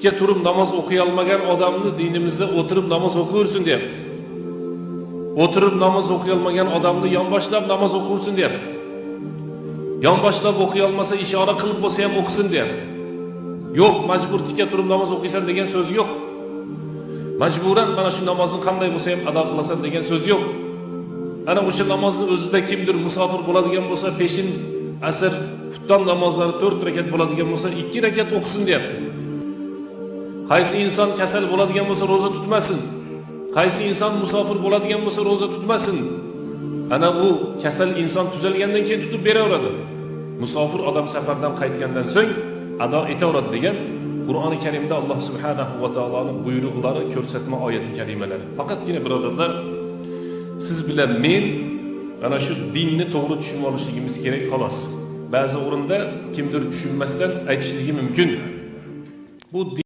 tikka turib namoz o'qiy olmagan odamni dinimizda o'tirib namoz o'qiversin deyapti. O'tirib namoz o'qiy olmagan odamni yonboshlab namoz o'qiversin deyapti. Yonboshlab o'qiy olmasa ishora qilib bo'lsa ham o'qisin deyapti. Yo'q, majbur tikka turib namoz o'qiysan degan so'z yo'q. Majburan mana shu namozni qanday bo'lsa ham ado qilasan degan so'z yo'q. Ana o'sha namozni o'zida kimdir musofir bo'ladigan bo'lsa, peshin, asr, xufton namozlari 4 rakat bo'ladigan bo'lsa, 2 rakat o'qisin deyapti. Qaysi inson kasal bo'ladigan bo'lsa, roza tutmasin. Qaysi inson musofir bo'ladigan bo'lsa, roza tutmasin. Ana u kasal inson tuzalgandan keyin tutib beraveradi. Musofir odam safardan qaytgandan so'ng ado etaveradi degan Qur'oni Karimda Alloh subhanahu va taoloning buyruqlari, ko'rsatma oyati karimalari. Faqatgina birodarlar, siz bilan men ana shu dinni to'g'ri tushunib olishligimiz kerak xolos. Ba'zi o'rinda kimdir tushunmasdan aytishligi mumkin. Bu